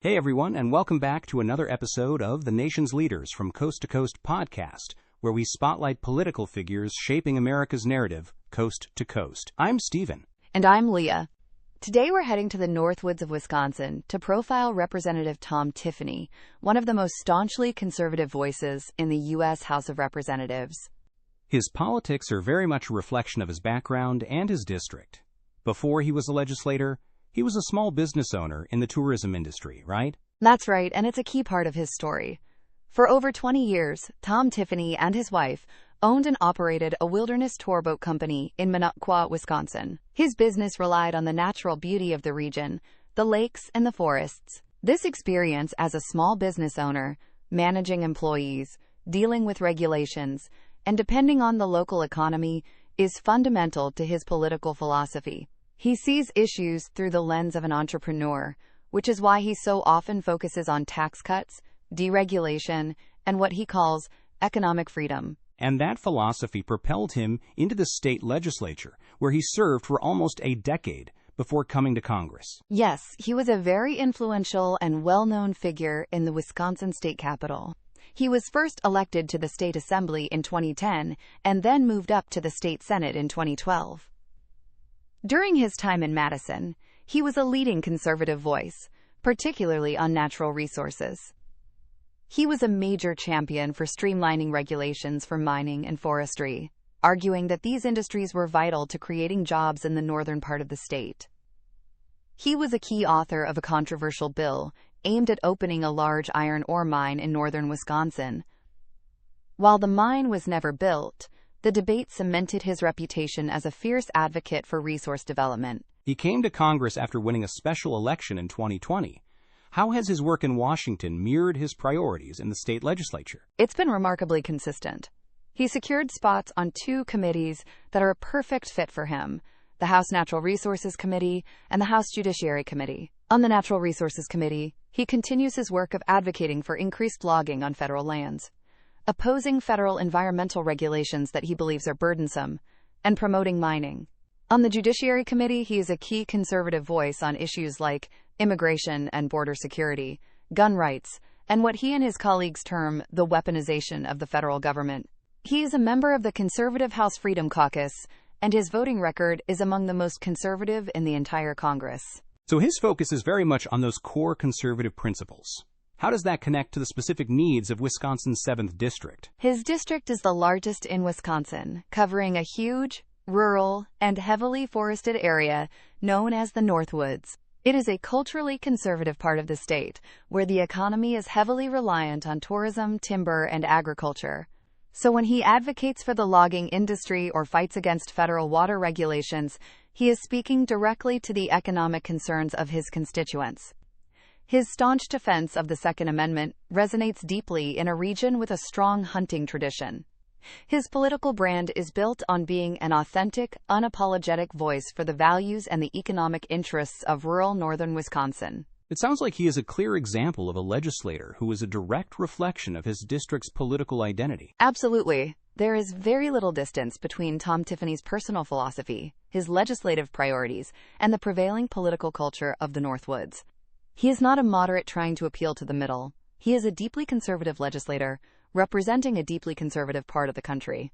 Hey everyone, and welcome back to another episode of The Nation's Leaders from Coast to Coast podcast, where we spotlight political figures shaping America's narrative, coast to coast. I'm Stephen. And I'm Leah. Today we're heading to the Northwoods of Wisconsin to profile Representative Tom Tiffany, one of the most staunchly conservative voices in the U.S. House of Representatives. His politics are very much a reflection of his background and his district. Before he was a legislator, he was a small business owner in the tourism industry, right? That's right, and it's a key part of his story. For over 20 years, Tom Tiffany and his wife owned and operated a wilderness tour boat company in Minocqua, Wisconsin. His business relied on the natural beauty of the region, the lakes and the forests. This experience as a small business owner, managing employees, dealing with regulations, and depending on the local economy is fundamental to his political philosophy. He sees issues through the lens of an entrepreneur, which is why he so often focuses on tax cuts, deregulation, and what he calls economic freedom. And that philosophy propelled him into the state legislature, where he served for almost a decade before coming to Congress. Yes, he was a very influential and well-known figure in the Wisconsin state capitol. He was first elected to the state assembly in 2010 and then moved up to the state senate in 2012. During his time in Madison, he was a leading conservative voice, particularly on natural resources. He was a major champion for streamlining regulations for mining and forestry, arguing that these industries were vital to creating jobs in the northern part of the state. He was a key author of a controversial bill aimed at opening a large iron ore mine in northern Wisconsin. While the mine was never built, the debate cemented his reputation as a fierce advocate for resource development. He came to Congress after winning a special election in 2020. How has his work in Washington mirrored his priorities in the state legislature? It's been remarkably consistent. He secured spots on two committees that are a perfect fit for him, the House Natural Resources Committee and the House Judiciary Committee. On the Natural Resources Committee, he continues his work of advocating for increased logging on federal lands, opposing federal environmental regulations that he believes are burdensome, and promoting mining. On the Judiciary Committee, he is a key conservative voice on issues like immigration and border security, gun rights, and what he and his colleagues term the weaponization of the federal government. He is a member of the conservative House Freedom Caucus, and his voting record is among the most conservative in the entire Congress. So his focus is very much on those core conservative principles. How does that connect to the specific needs of Wisconsin's 7th District? His district is the largest in Wisconsin, covering a huge, rural, and heavily forested area known as the Northwoods. It is a culturally conservative part of the state, where the economy is heavily reliant on tourism, timber, and agriculture. So when he advocates for the logging industry or fights against federal water regulations, he is speaking directly to the economic concerns of his constituents. His staunch defense of the Second Amendment resonates deeply in a region with a strong hunting tradition. His political brand is built on being an authentic, unapologetic voice for the values and the economic interests of rural northern Wisconsin. It sounds like he is a clear example of a legislator who is a direct reflection of his district's political identity. Absolutely. There is very little distance between Tom Tiffany's personal philosophy, his legislative priorities, and the prevailing political culture of the Northwoods. He is not a moderate trying to appeal to the middle. He is a deeply conservative legislator, representing a deeply conservative part of the country.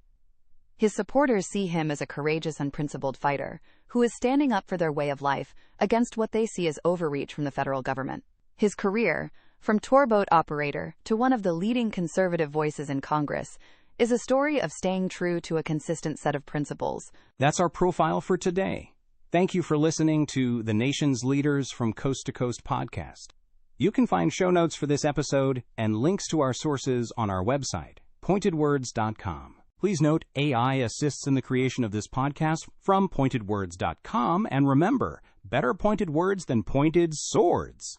His supporters see him as a courageous and principled fighter, who is standing up for their way of life against what they see as overreach from the federal government. His career, from tour boat operator to one of the leading conservative voices in Congress, is a story of staying true to a consistent set of principles. That's our profile for today. Thank you for listening to The Nation's Leaders from Coast to Coast podcast. You can find show notes for this episode and links to our sources on our website, pointedwords.com. Please note AI assists in the creation of this podcast from pointedwords.com, and remember, better pointed words than pointed swords.